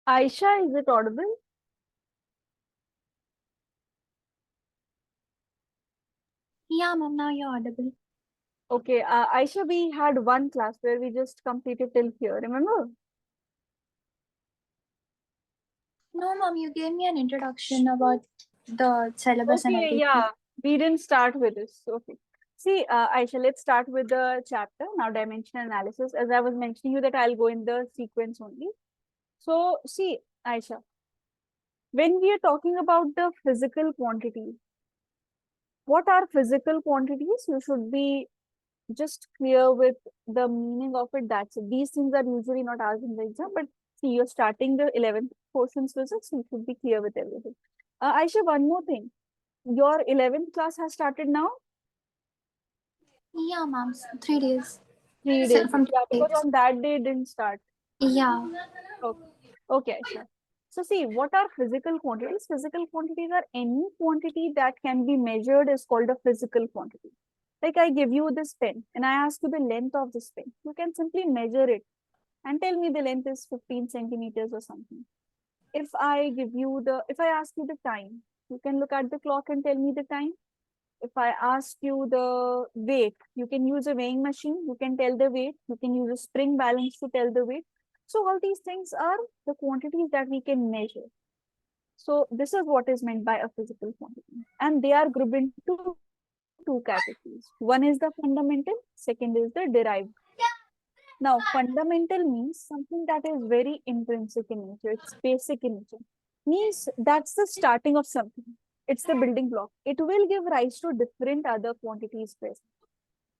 Aisha, is it audible? Yeah, ma'am, now you're audible. Okay, Aisha, we had one class where we just completed till here, remember? No, ma'am, you gave me an introduction about the syllabus and Okay, everything. yeah, we didn't start with this. Okay. See, Aisha, let's start with the chapter, now dimensional analysis. As I was mentioning you that I'll go in the sequence only. So, see, Aisha, when we are talking about the physical quantities, what are physical quantities? You should be just clear with the meaning of it. That's it. These things are usually not asked in the exam, but see, you're starting the 11th portions physics, so you should be clear with everything. Aisha, one more thing. Your 11th class has started now? Yeah, ma'am, 3 days. 3 days. From Yeah, because 2 days. on that day it didn't start. Yeah. Okay. Okay, Aisha. So see, what are physical quantities? Physical quantities are any quantity that can be measured is called a physical quantity. Like I give you this pen and I ask you the length of this pen. You can simply measure it and tell me the length is 15 centimeters or something. If I ask you the time, you can look at the clock and tell me the time. If I ask you the weight, you can use a weighing machine, you can tell the weight, you can use a spring balance to tell the weight. So all these things are the quantities that we can measure. So this is what is meant by a physical quantity. And they are grouped into two categories. One is the fundamental, second is the derived. Now, fundamental means something that is very intrinsic in nature, it's basic in nature. Means that's the starting of something. It's the building block. It will give rise to different other quantities present.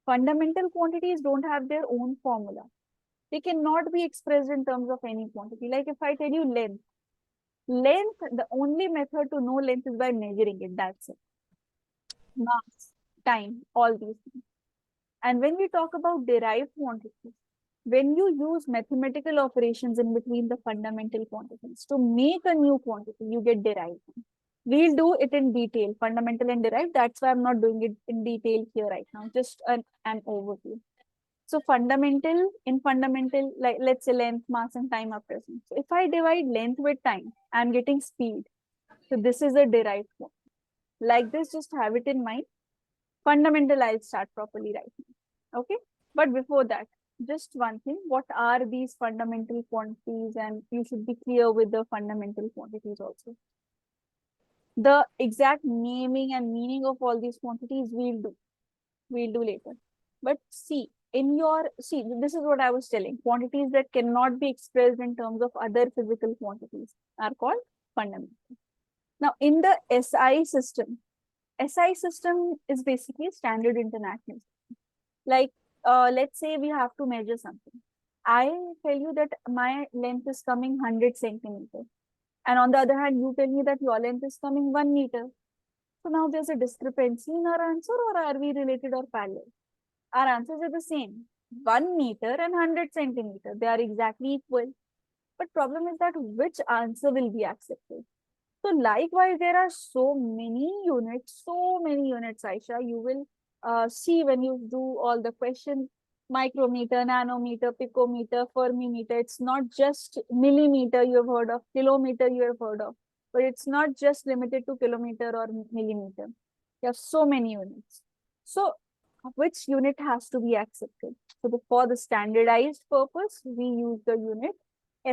Fundamental quantities don't have their own formula. They cannot be expressed in terms of any quantity. Like if I tell you length, the only method to know length is by measuring it. That's it. Mass, time, all these things. And when we talk about derived quantities, when you use mathematical operations in between the fundamental quantities to make a new quantity, you get derived. We'll do it in detail, fundamental and derived. That's why I'm not doing it in detail here right now, just an overview. So in fundamental, like let's say length, mass, and time are present. So if I divide length with time, I'm getting speed. So this is a derived one. Like this, just have it in mind. Fundamental, I'll start properly right now. Okay. But before that, just one thing. What are these fundamental quantities? And you should be clear with the fundamental quantities also. The exact naming and meaning of all these quantities we'll do later. But see, this is what I was telling. Quantities that cannot be expressed in terms of other physical quantities are called fundamental. Now, in the SI system is basically standard international. Like, let's say we have to measure something. I tell you that my length is coming 100 centimeters. And on the other hand, you tell me that your length is coming 1 meter. So now there's a discrepancy in our answer, or are we related or parallel? Our answers are the same. 1 meter and 100 centimeter. They are exactly equal. But problem is that which answer will be accepted? So likewise, there are so many units, Aisha. You will see when you do all the questions, micrometer, nanometer, picometer, fermimeter. It's not just millimeter you have heard of, kilometer you have heard of, but it's not just limited to kilometer or millimeter. You have so many units. So which unit has to be accepted? So for the standardized purpose, we use the unit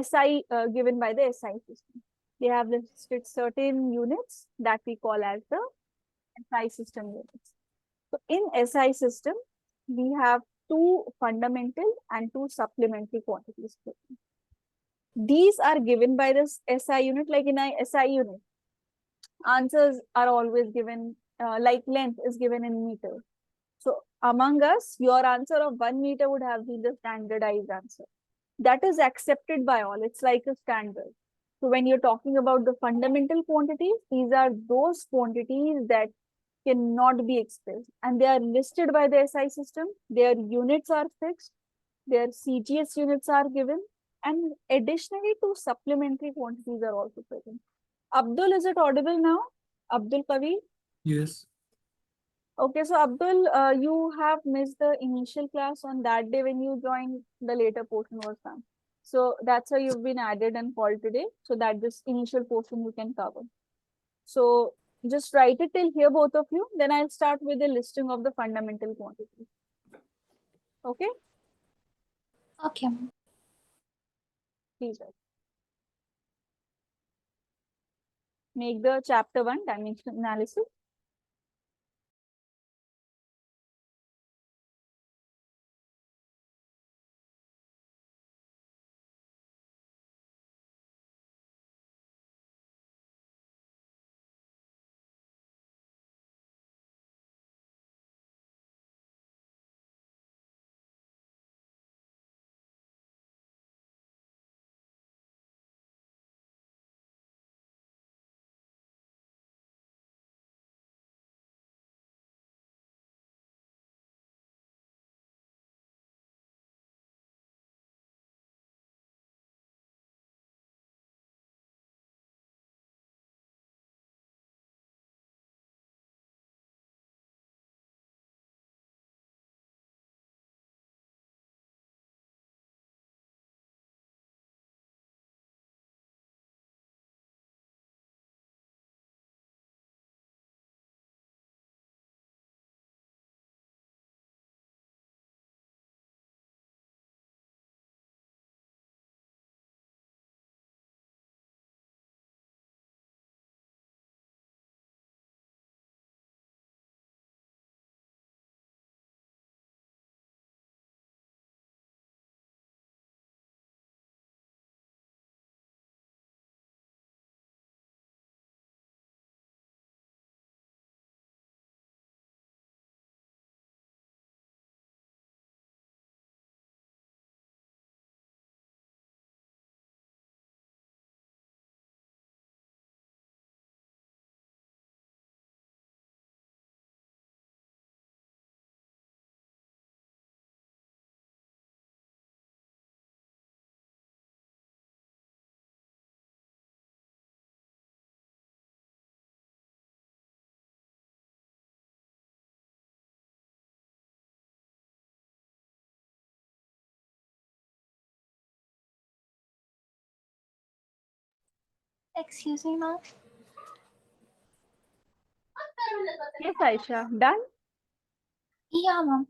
SI given by the SI system. They have listed certain units that we call as the SI system units. So in SI system, we have two fundamental and two supplementary quantities. These are given by this SI unit, like in a SI unit. Answers are always given, like length is given in meters. So among us, your answer of 1 meter would have been the standardized answer. That is accepted by all. It's like a standard. So when you're talking about the fundamental quantities, these are those quantities that cannot be expressed. And they are listed by the SI system. Their units are fixed. Their CGS units are given. And additionally, two supplementary quantities are also present. Abdul, is it audible now? Abdul Kavi? Yes. Okay, so Abdul, you have missed the initial class on that day when you joined, the later portion was done. So that's how you've been added and called today, so that this initial portion you can cover. So just write it till here, both of you. Then I'll start with the listing of the fundamental quantities. Okay? Okay, ma'am. Please write. Make the chapter 1 dimension analysis. Excuse me, ma'am. Yes, Aisha. Done? Yeah, ma'am.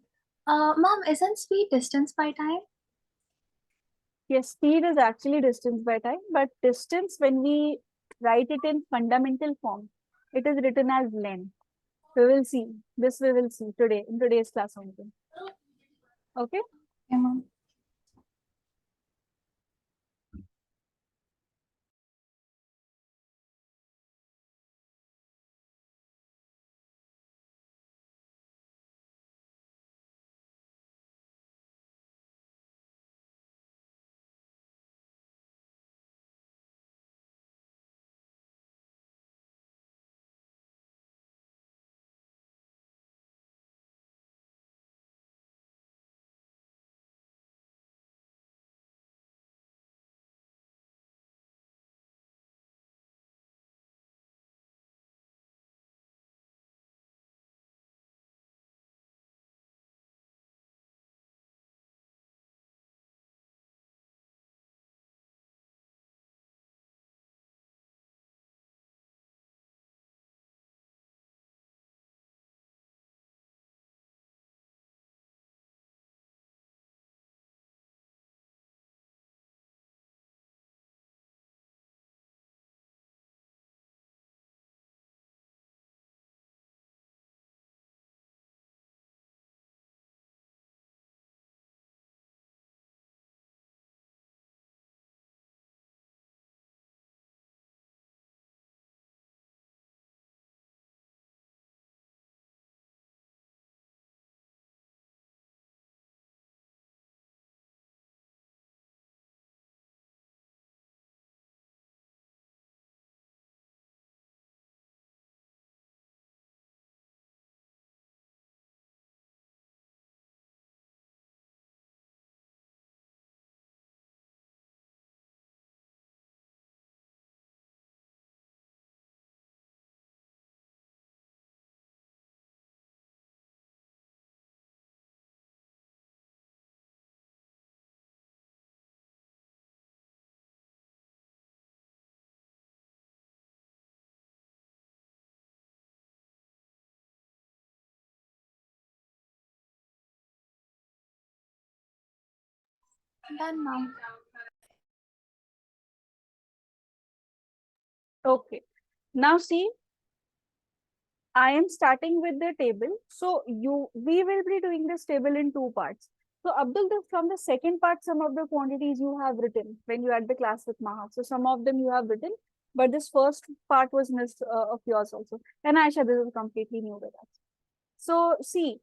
Ma'am, isn't speed distance by time? Yes, speed is actually distance by time, but distance, when we write it in fundamental form, it is written as length. We will see. This we will see today in today's class only. Okay? Yeah, ma'am. Done, mom. Okay. Now see, I am starting with the table. So we will be doing this table in two parts. So Abdul, from the second part, some of the quantities you have written when you had the class with Maha. So some of them you have written, but this first part was missed of yours also. And Aisha, this is completely new with us. So see,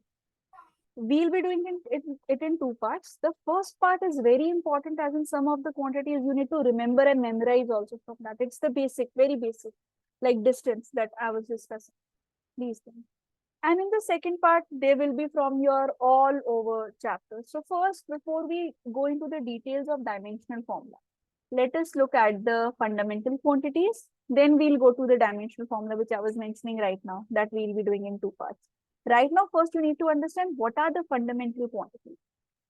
we'll be doing it in two parts. The first part is very important, as in some of the quantities you need to remember and memorize also from that. It's the basic, very basic, like distance that I was discussing, these things. And in the second part, they will be from your all over chapters. So first, before we go into the details of dimensional formula, let us look at the fundamental quantities. Then we'll go to the dimensional formula, which I was mentioning right now, that we'll be doing in two parts. Right now, first you need to understand what are the fundamental quantities.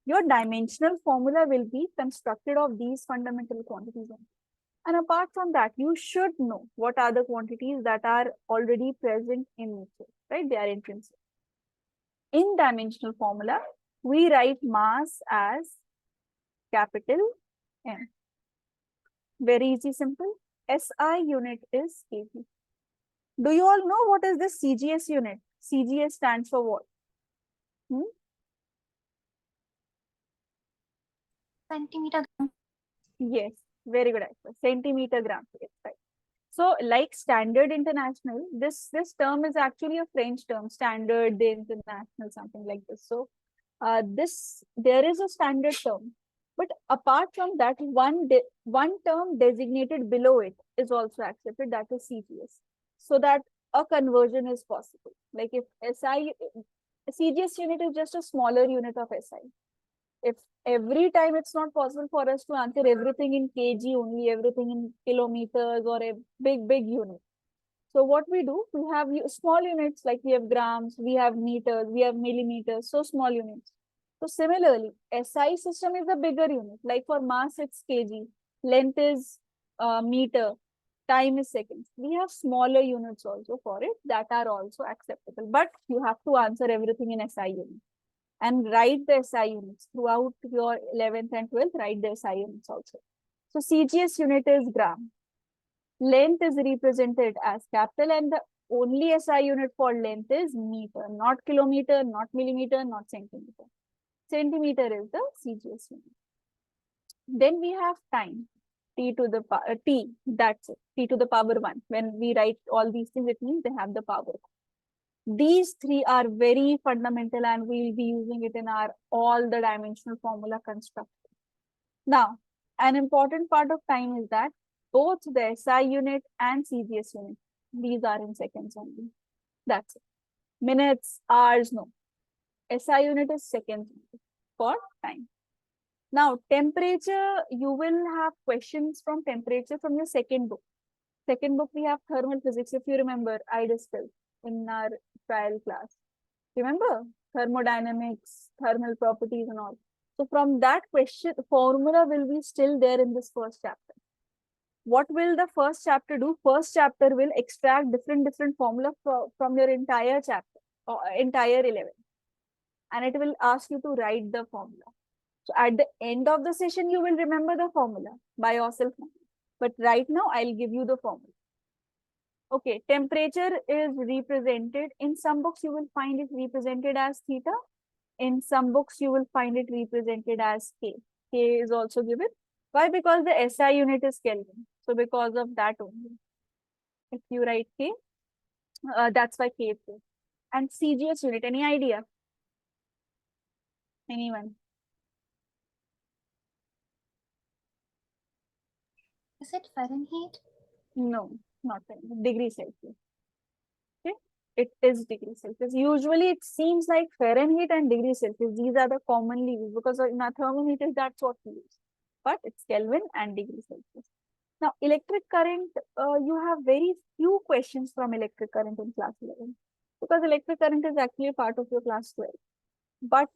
Your dimensional formula will be constructed of these fundamental quantities. And apart from that, you should know what are the quantities that are already present in nature, right? They are intrinsic. In dimensional formula, we write mass as capital M. Very easy, simple. SI unit is kg. Do you all know what is this CGS unit? CGS stands for what? Centimeter. Yes, very good answer. Centimeter gram. Yes, right. So, like standard international, this term is actually a French term, standard international, something like this. So, there is a standard term, but apart from that, one term designated below it is also accepted. That is CGS, so that a conversion is possible. Like if CGS unit is just a smaller unit of SI. If every time it's not possible for us to answer everything in kg only, everything in kilometers or a big unit. So what we do, we have small units, like we have grams, we have meters, we have millimeters, so small units. So similarly, SI system is a bigger unit. Like for mass, it's kg, length is meter, time is seconds. We have smaller units also for it that are also acceptable. But you have to answer everything in SI unit and write the SI units throughout your 11th and 12th, write the SI units also. So CGS unit is gram. Length is represented as capital, and the only SI unit for length is meter, not kilometer, not millimeter, not centimeter. Centimeter is the CGS unit. Then we have time, T to the power, T, that's it, T to the power 1. When we write all these things, it means they have the power. These three are very fundamental, and we'll be using it in our all the dimensional formula construct. Now, an important part of time is that both the SI unit and CGS unit, these are in seconds only. That's it. Minutes, hours, no. SI unit is seconds for time. Now, temperature, you will have questions from temperature from your second book. Second book, we have thermal physics. If you remember, I discussed in our trial class. Remember? Thermodynamics, thermal properties and all. So from that question, formula will be still there in this first chapter. What will the first chapter do? First chapter will extract different formula from your entire chapter, or entire 11. And it will ask you to write the formula. So at the end of the session, you will remember the formula by yourself. But right now, I'll give you the formula. Okay, temperature is represented, in some books you will find it represented as theta. In some books you will find it represented as K. K is also given. Why? Because the SI unit is Kelvin. So because of that only. If you write K, that's why K is there. And CGS unit, any idea? Anyone? Is it Fahrenheit? No, not degree Celsius. Okay, it is degree Celsius. Usually it seems like Fahrenheit and degree Celsius. These are the commonly used, because in our thermometers that's what we use. But it's Kelvin and degree Celsius. Now, electric current, you have very few questions from electric current in class 11, because electric current is actually a part of your class 12. But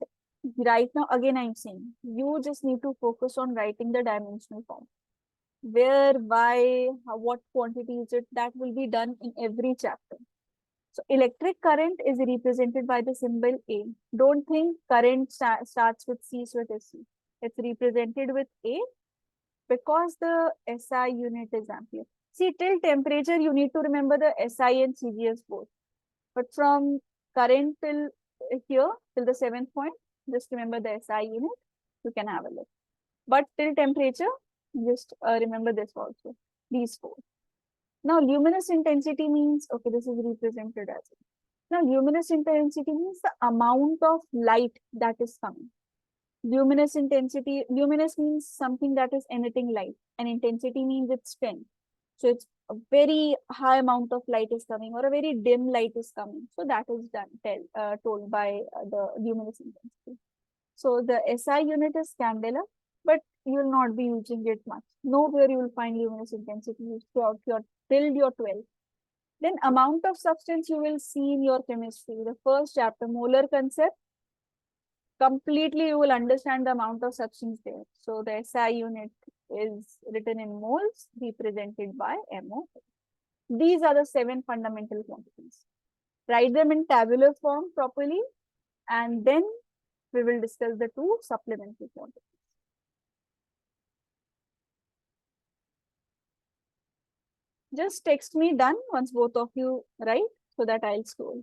right now, again, I'm saying, you just need to focus on writing the dimensional form. Where, why, how, what quantity is it, that will be done in every chapter. So electric current is represented by the symbol A. Don't think current starts with C, so it is C. It's represented with A because the SI unit is ampere. See, till temperature, you need to remember the SI and CGS both. But from current till here, till the 7th point, just remember the SI unit. You can have a look. But till temperature, just remember this also. These four. Now, luminous intensity means, okay, this is represented as it. Now, luminous intensity means the amount of light that is coming. Luminous intensity, luminous means something that is emitting light, and intensity means its strength. So it's a very high amount of light is coming or a very dim light is coming. So that is told by the luminous intensity. So the SI unit is candela, but you will not be using it much. Nowhere you will find luminous intensity used throughout your till your 12th. Then amount of substance you will see in your chemistry. The first chapter, molar concept, completely you will understand the amount of substance there. So the SI unit is written in moles, represented by MO. These are the 7 fundamental quantities. Write them in tabular form properly, and then we will discuss the 2 supplementary quantities. Just text me done once both of you write so that I'll scroll.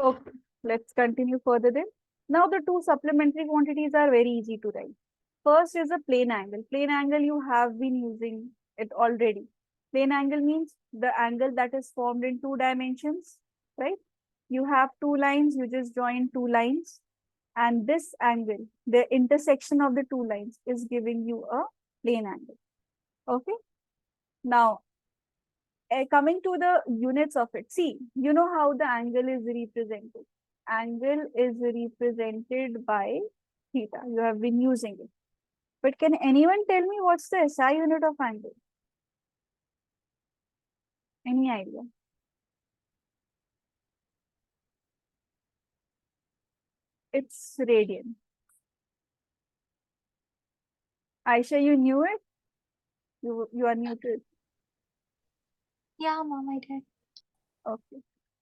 Okay, let's continue further then. Now the two supplementary quantities are very easy to write. First is a plane angle. Plane angle, you have been using it already. Plane angle means the angle that is formed in two dimensions, right? You have two lines, you just join two lines, and this angle, the intersection of the two lines, is giving you a plane angle. Okay. Now, coming to the units of it, see, you know how the angle is represented. Angle is represented by theta. You have been using it. But can anyone tell me what's the SI unit of angle? Any idea? It's radian. Aisha, you knew it? You are new to it. Yeah, mom, I did. Okay.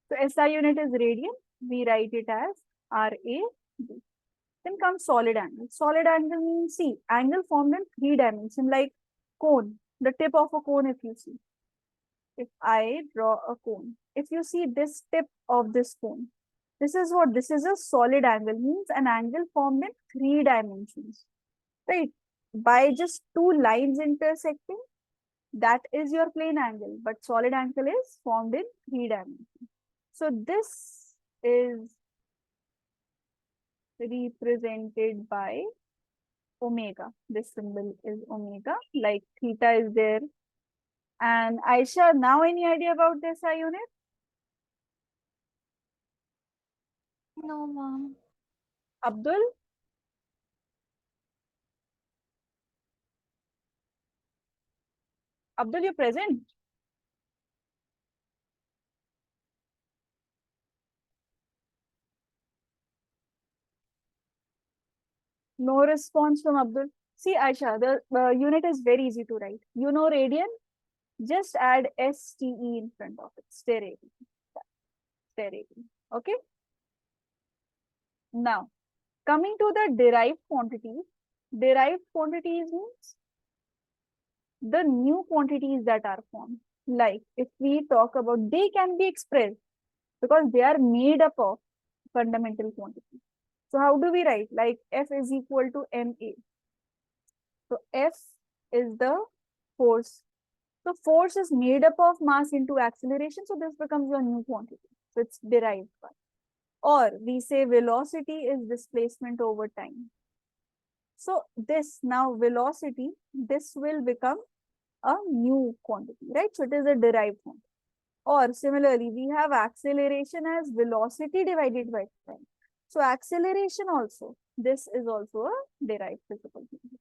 So SI unit is radian. We write it as RAD. Then comes solid angle. Solid angle means, see, angle formed in three dimensions, like cone, the tip of a cone if you see. If I draw a cone, if you see this tip of this cone, this is what, this is a solid angle, means an angle formed in three dimensions, right? By just two lines intersecting, that is your plane angle, but solid angle is formed in three dimensions. So this is represented by omega. This symbol is omega, like theta is there. And Aisha, now any idea about this SI unit? No, mom. Abdul? Abdul, you present? No response from Abdul. See, Aisha, the unit is very easy to write. You know radian? Just add STE in front of it. Stay radian. Okay? Now, coming to the derived quantities. Derived quantities means the new quantities that are formed. Like, if we talk about, they can be expressed because they are made up of fundamental quantities. So how do we write? Like F is equal to ma. So F is the force. So force is made up of mass into acceleration. So this becomes your new quantity. So it's derived one. Or we say velocity is displacement over time. So this now velocity, this will become a new quantity, right? So it is a derived one. Or similarly, we have acceleration as velocity divided by time. So acceleration also, this is also a derived physical quantity.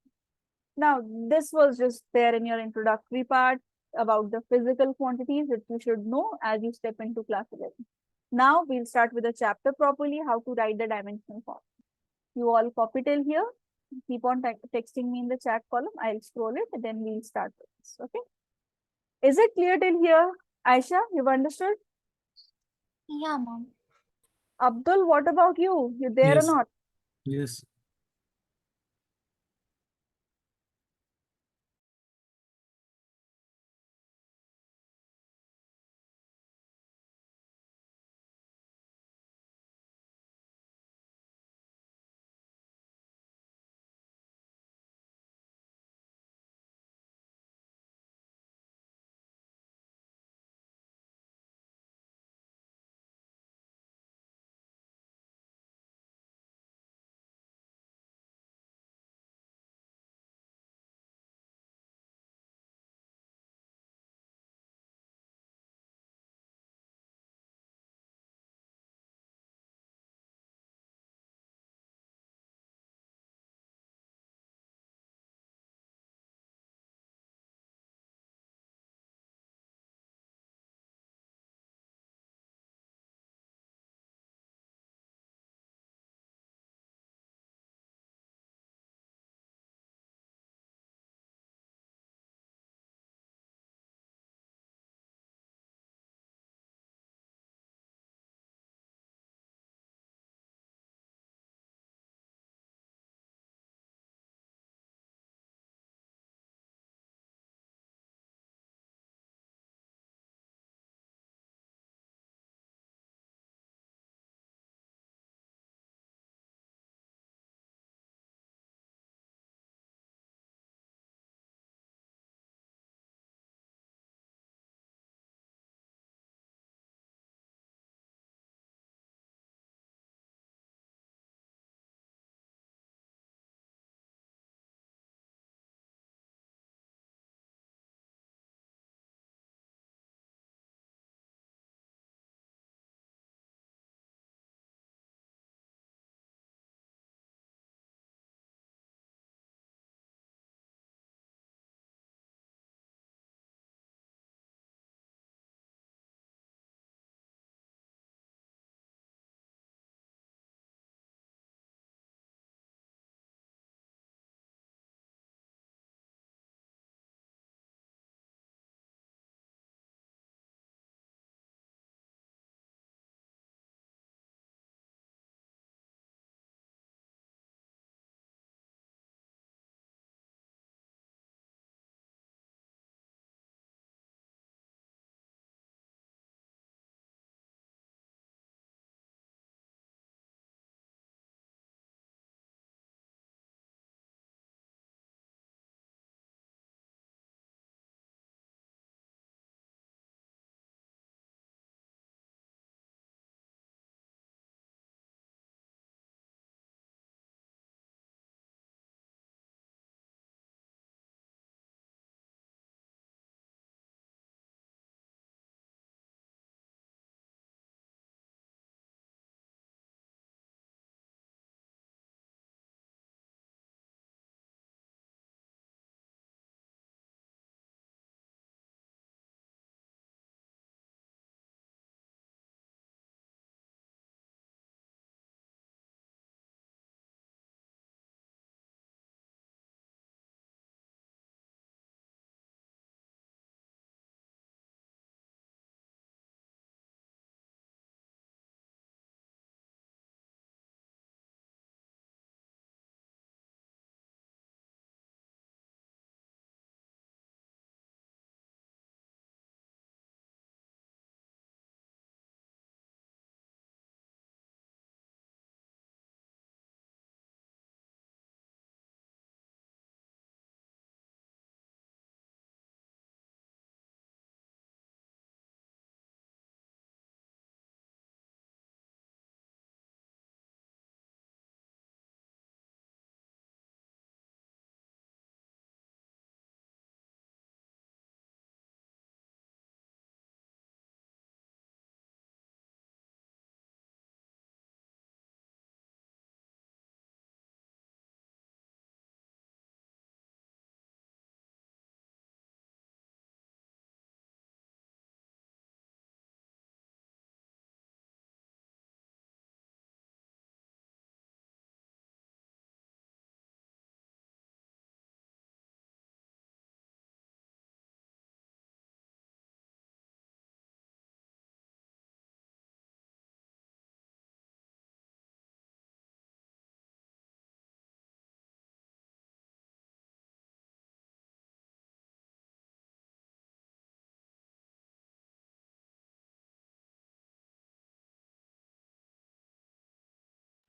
Now, this was just there in your introductory part about the physical quantities that you should know as you step into class 11. Now, we'll start with the chapter properly, how to write the dimensional form. You all copy till here. Keep on texting me in the chat column. I'll scroll it and then we'll start with this. Okay. Is it clear till here? Aisha, you've understood? Yeah, mom. Abdul, what about you? You there or Yes. not? Yes.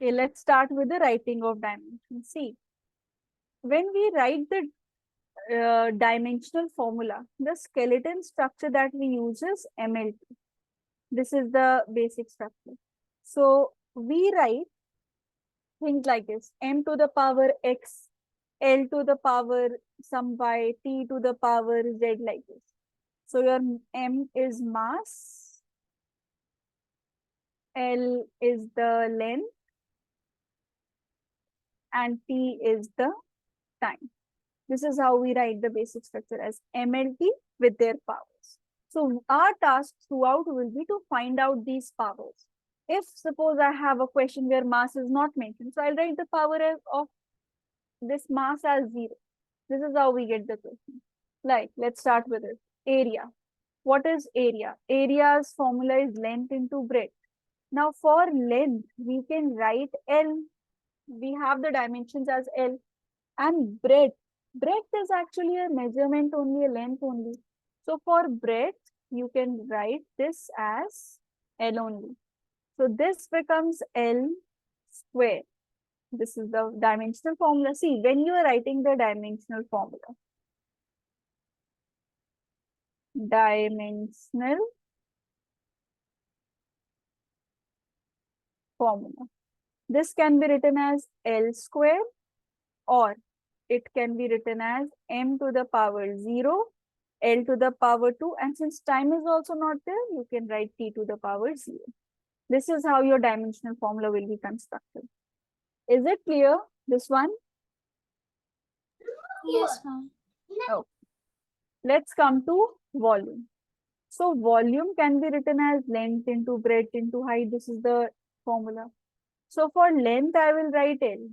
Okay, let's start with the writing of dimensions. See, when we write the dimensional formula, the skeleton structure that we use is MLT. This is the basic structure. So we write things like this: m to the power x, l to the power some y, t to the power z, like this. So your m is mass, l is the length, and t is the time. This is how we write the basic structure as MLT with their powers. So our task throughout will be to find out these powers. If suppose I have a question where mass is not mentioned, so I'll write the power of this mass as 0. This is how we get the question. Like, let's start with it. Area. What is area? Area's formula is length into breadth. Now for length, we can write L. We have the dimensions as L. And breadth. Breadth is actually a measurement only, a length only. So for breadth, you can write this as L only. So this becomes L square. This is the dimensional formula. See, when you are writing the dimensional formula, this can be written as L square, or it can be written as m to the power 0, L to the power 2, and since time is also not there, you can write t to the power 0. This is how your dimensional formula will be constructed. Is it clear, this one? Yes, ma'am. Oh. Let's come to volume. So volume can be written as length into breadth into height. This is the formula. So for length, I will write L.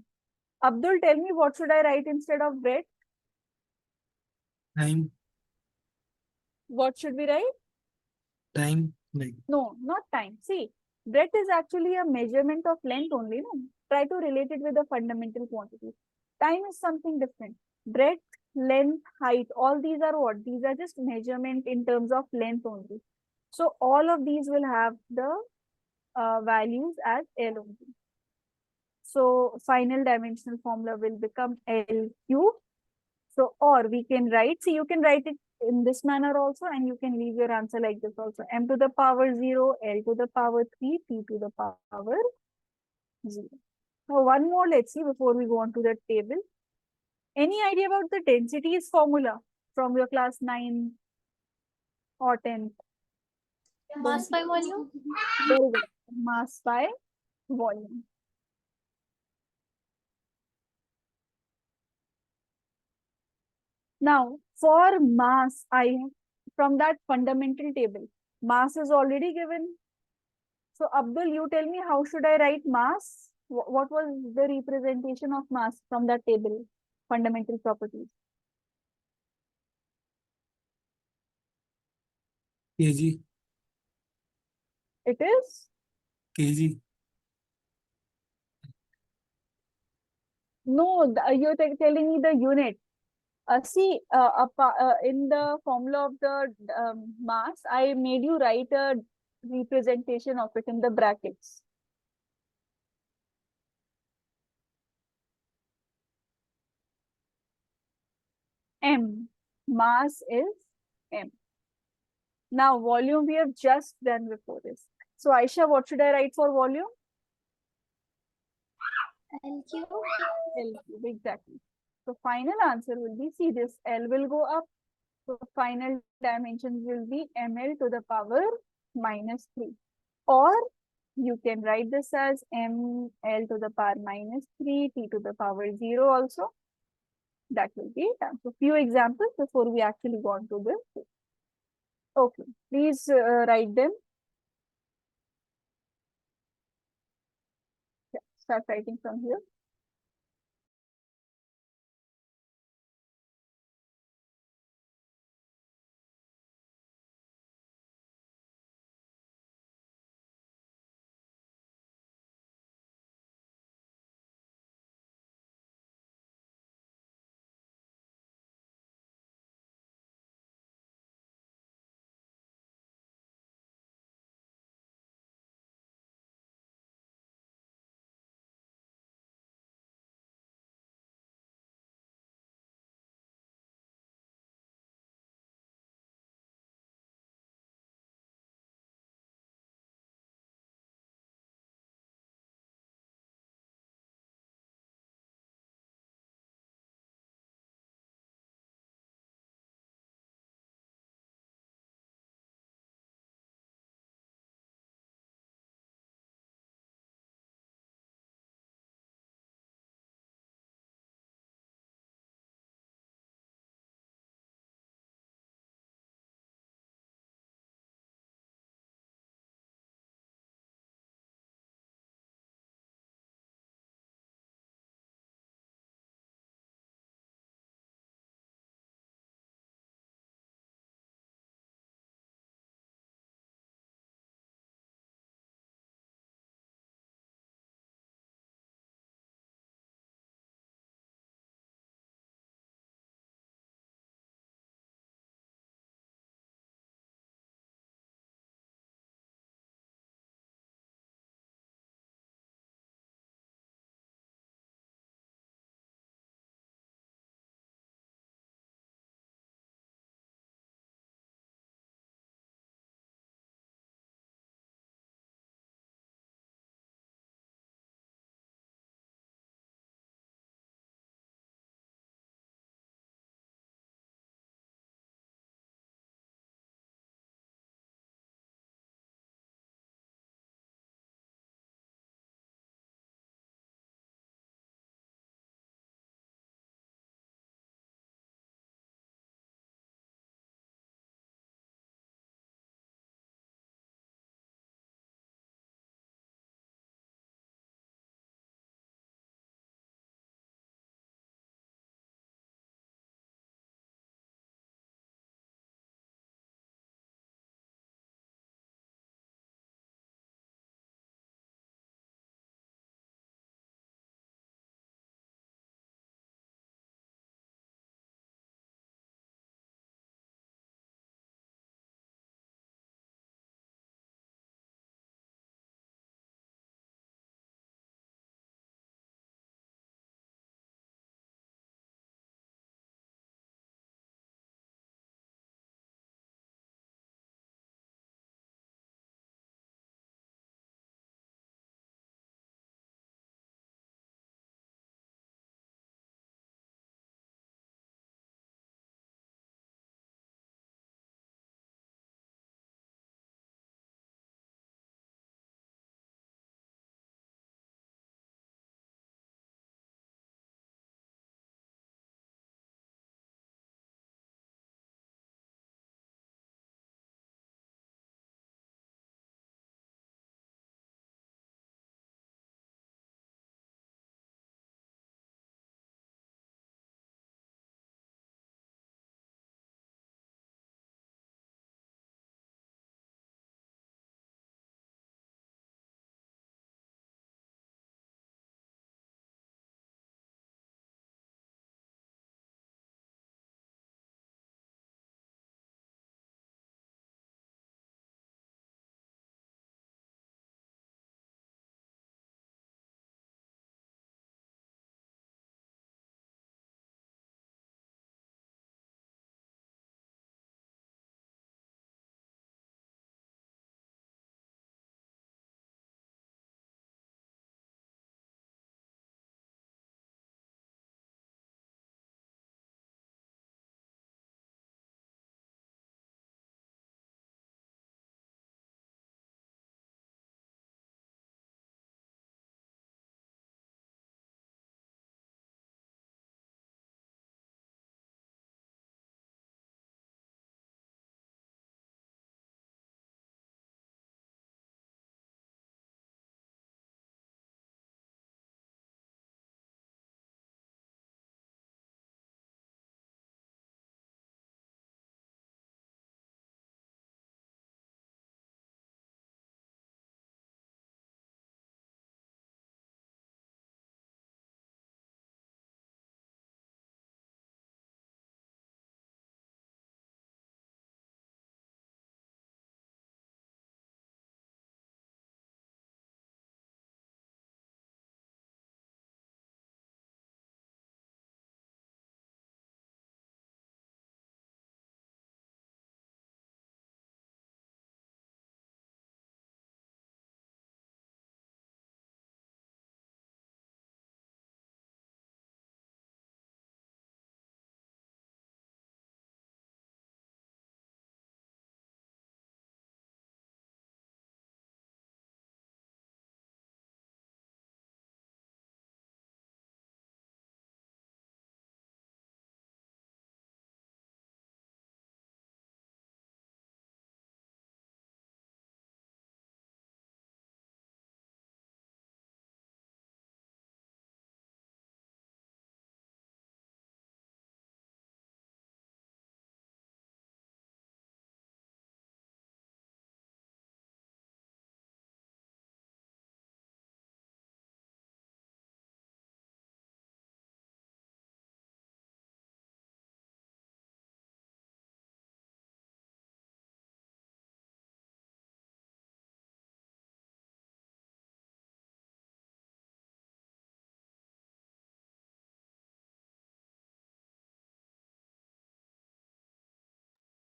Abdul, tell me what should I write instead of breadth? Time. What should we write? Time. Like. No, not time. See, breadth is actually a measurement of length only. No? Try to relate it with the fundamental quantity. Time is something different. Breadth, length, height, all these are what? These are just measurement in terms of length only. So all of these will have the values as L only. So final dimensional formula will become L cube. So, or we can write, see, you can write it in this manner also, and you can leave your answer like this also. M to the power 0, L to the power 3, T to the power 0. Now, one more, let's see, before we go on to the table. Any idea about the densities formula from your class 9 or 10? Mass by volume? Very good. Mass by volume. Now, for mass, from that fundamental table, mass is already given. So, Abdul, you tell me, how should I write mass? What was the representation of mass from that table? Fundamental properties. kg. It is? kg. No, you're telling me the unit. See, in the formula of the mass, I made you write a representation of it in the brackets. M. Mass is M. Now, volume we have just done before this. So, Aisha, what should I write for volume? L cube. L cube, exactly. So, final answer will be, see, this L will go up. So, final dimensions will be ml to the power -3. Or you can write this as ml to the power -3, t to the power 0 also. That will be done. So, few examples before we actually go on to this. Okay, please write them. Yeah, start writing from here.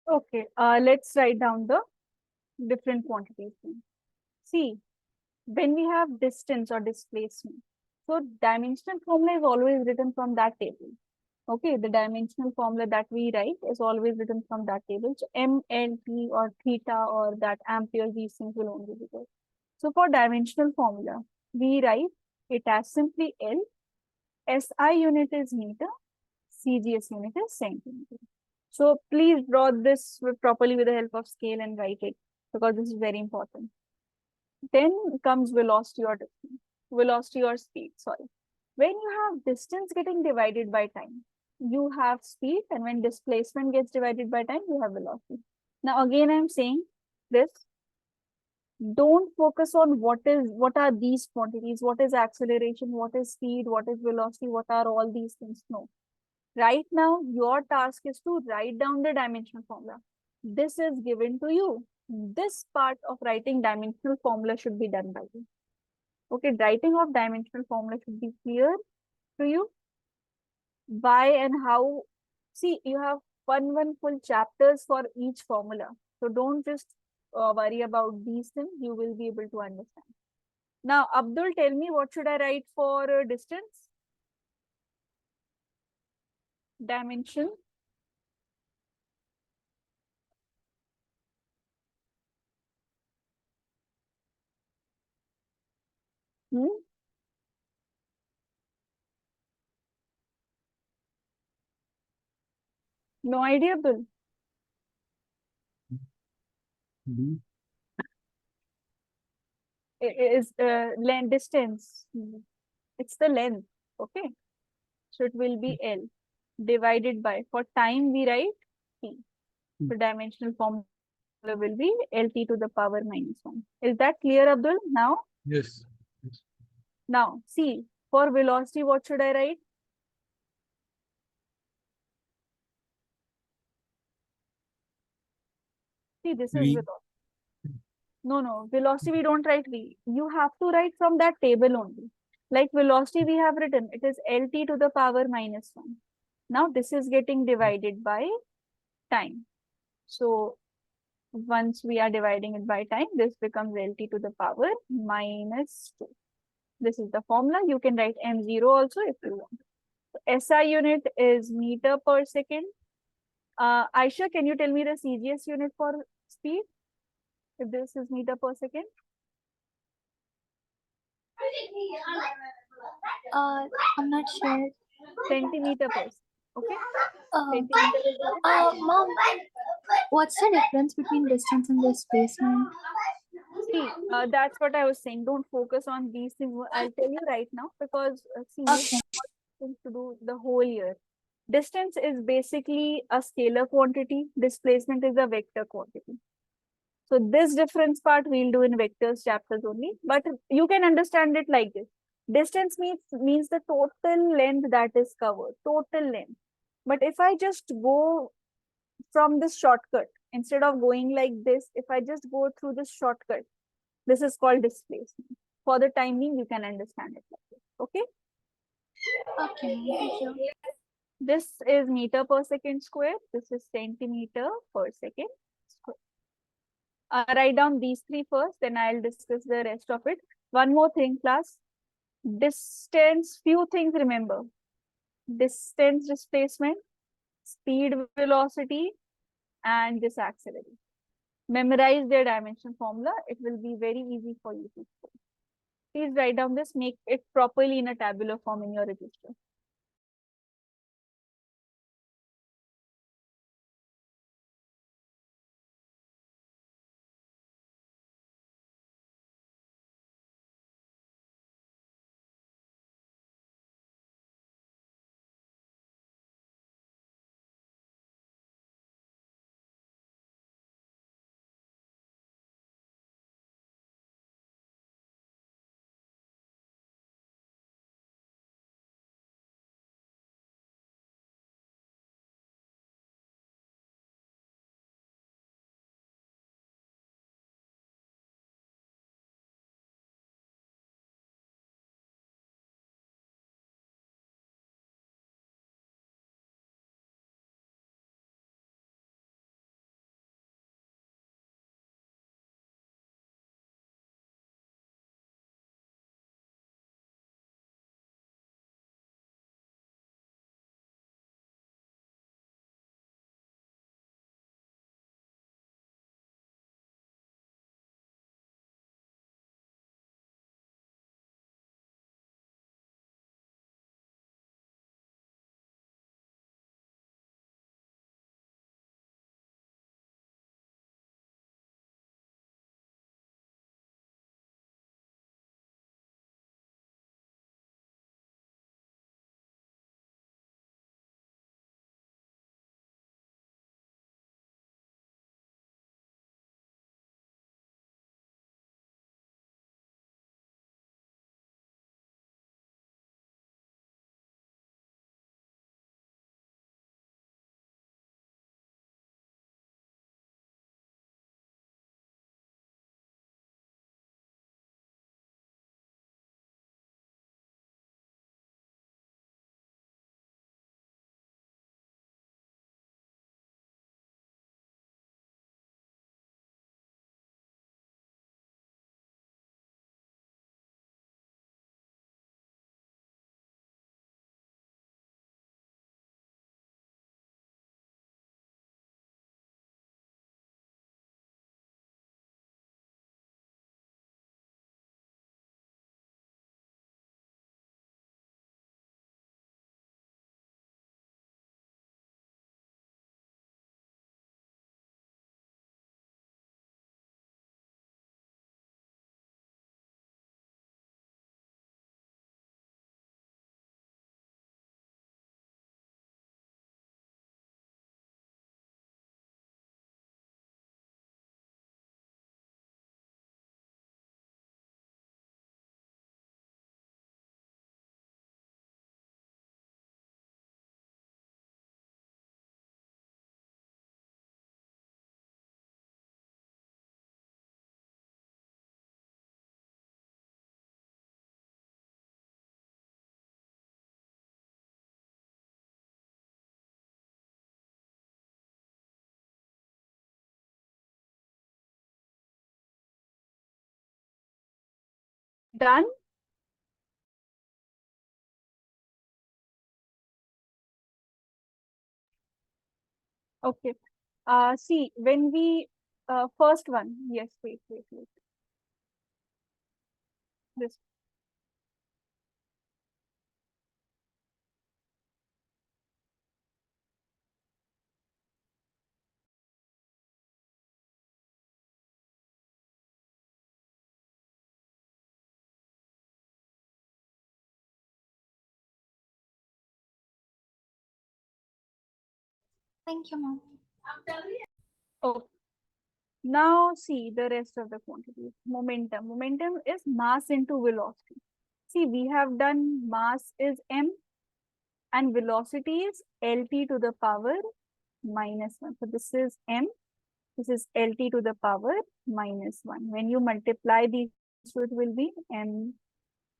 Okay, let's write down the different quantities. See, when we have distance or displacement, so dimensional formula is always written from that table. Okay, the dimensional formula that we write is always written from that table. So M, L, T or theta or that ampere, these things will only be there. So for dimensional formula, we write it as simply L, SI unit is meter, CGS unit is centimeter. So please draw this properly with the help of scale and write it because this is very important. Then comes velocity or speed, sorry. When you have distance getting divided by time, you have speed, and when displacement gets divided by time, you have velocity. Now again, I'm saying this, don't focus on what are these quantities, what is acceleration, what is speed, what is velocity, what are all these things. No. Right now, your task is to write down the dimensional formula. This is given to you. This part of writing dimensional formula should be done by you. Okay, writing of dimensional formula should be clear to you. Why and how? See, you have one full chapters for each formula. So don't just worry about these things. You will be able to understand. Now, Abdul, tell me what should I write for distance? Dimension. Hmm? No idea, Abdul. D. Is length distance. It's the length. Okay. So it will be L divided by, for time we write T. So dimensional formula will be LT to the power -1. Is that clear, Abdul? Yes. Yes. Now see, for velocity, what should I write? See, this is V. velocity. No, velocity we don't write V. You have to write from that table only. Like velocity we have written, it is LT to the power -1. Now this is getting divided by time. So once we are dividing it by time, this becomes LT to the power -2. This is the formula. You can write M0 also if you want. So SI unit is meter per second. Aisha, can you tell me the CGS unit for speed? If this is meter per second? I'm not sure. Centimeter per second. Okay. Uh, Centimeter is there. Mom, what's the difference between distance and displacement? See, that's what I was saying. Don't focus on these things. I'll tell you right now because see, you Okay. have things to do the whole year. Distance is basically a scalar quantity. Displacement is a vector quantity. So this difference part we'll do in vectors chapters only, but you can understand it like this. Distance means the total length that is covered, total length. But if I just go from this shortcut, instead of going like this, if I just go through this shortcut, this is called displacement. For the time being, you can understand it like this. Okay. Okay, thank you. This is meter per second square. This is centimeter per second square. Write down these three first, then I'll discuss the rest of it. One more thing, class. Distance, few things remember. Distance, displacement, speed, velocity, and this acceleration. Memorize their dimension formula. It will be very easy for you to. Please write down this, make it properly in a tabular form in your register. Done? Okay. See, when we first one, yes, wait. This. Thank you, mom. Okay. Now see the rest of the quantities. Momentum. Momentum is mass into velocity. See, we have done mass is m and velocity is lt to the power minus 1. So this is m, this is lt to the power minus 1. When you multiply these, so it will be m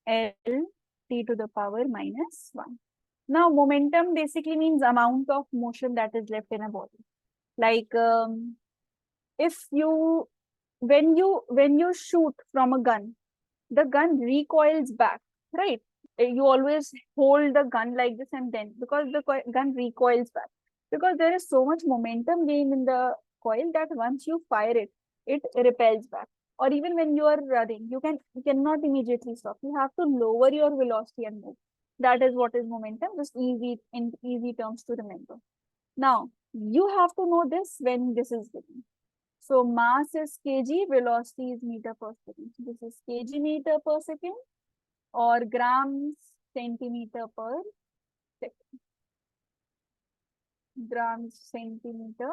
l t to the power minus 1. Now, momentum basically means amount of motion that is left in a body. Like if you when you shoot from a gun, the gun recoils back, right? You always hold the gun like this, and then because the gun recoils back, because there is so much momentum gained in the coil that once you fire it, it repels back. Or even when you are running, you cannot immediately stop. You have to lower your velocity and move. That is what is momentum. Just easy in easy terms to remember. Now you have to know this when this is given. So mass is kg, velocity is meter per second. So this is kg meter per second or grams centimeter per second. Grams centimeter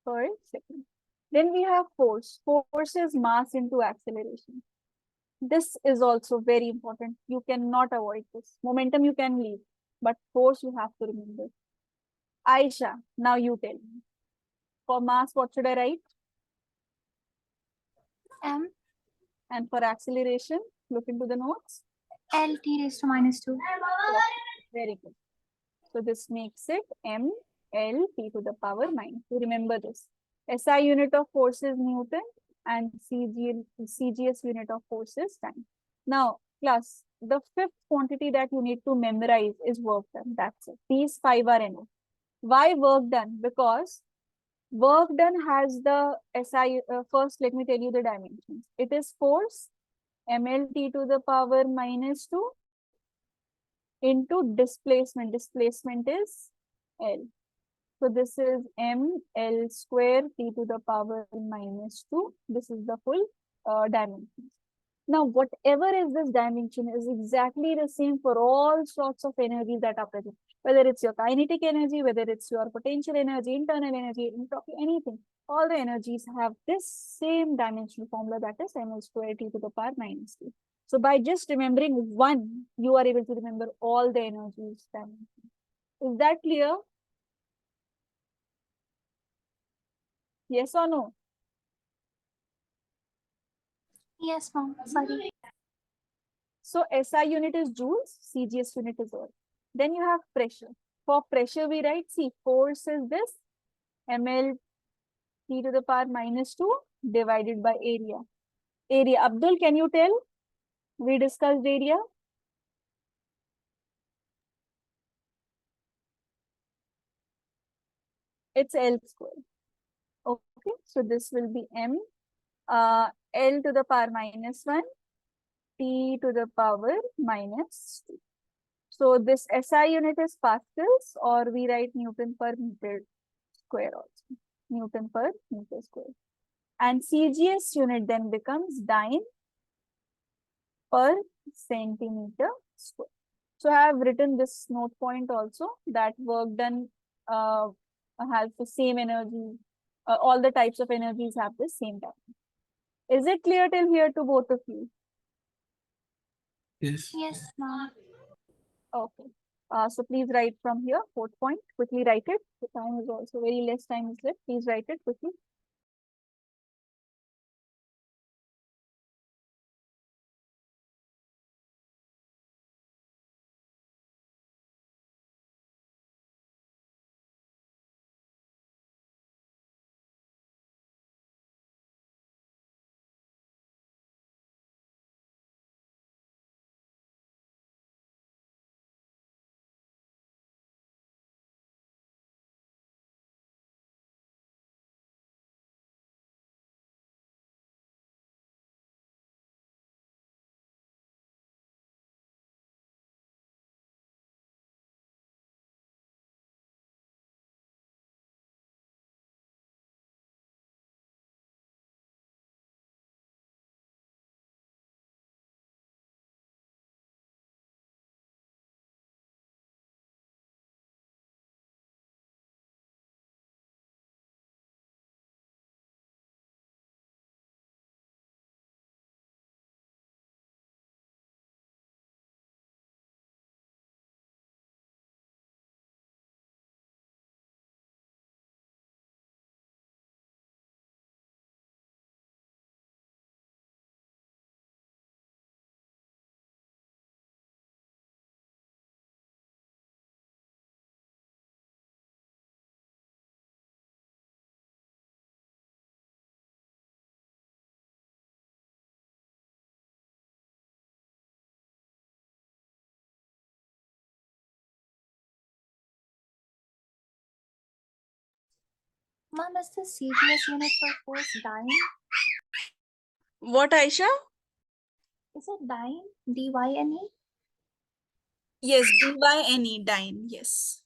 per second. Then we have force. Force is mass into acceleration. This is also very important. You cannot avoid this. Momentum you can leave, but force you have to remember. Aisha, now you tell me. For mass, what should I write? M And for acceleration, look into the notes. L t raised to minus 2. Very good. So this makes it m l t to the power minus. So remember this. SI unit of force is Newton and CGS unit of force is time. Now, class, the fifth quantity that you need to memorize is work done. That's it. These five are enough. Why work done? Because work done has the SI. First, let me tell you the dimensions. It is force mlt to the power minus 2 into displacement. Displacement is L. So this is m L square t to the power minus 2. This is the full dimension. Now, whatever is this dimension is exactly the same for all sorts of energies that are present. Whether it's your kinetic energy, whether it's your potential energy, internal energy, entropy, anything. All the energies have this same dimensional formula, that is ml square t to the power minus 2. So by just remembering one, you are able to remember all the energies dimensions. Is that clear? Yes or no? Yes, mom. Sorry. So SI unit is joules, CGS unit is Earth. Then you have pressure. For pressure, we write, see, force is this, ml t to the power minus 2 divided by area. Area, Abdul, can you tell? We discussed area. It's L square. Okay, so this will be m L to the power minus 1, t to the power minus 2. So this SI unit is pascals, or we write Newton per meter square also. Newton per meter square. And CGS unit then becomes dyne per centimeter square. So I have written this note point also, that work done has the same energy. All the types of energies have the same time. Is it clear till here to both of you? Yes. Yes, mom. Okay. So please write from here, fourth point. Quickly write it. The time is also very less time is left. Please write it quickly. Mom, is the CBS unit for course dyne? What, Aisha? Is it dyne? D-Y-N-E? Yes, dyne, dyne. Yes.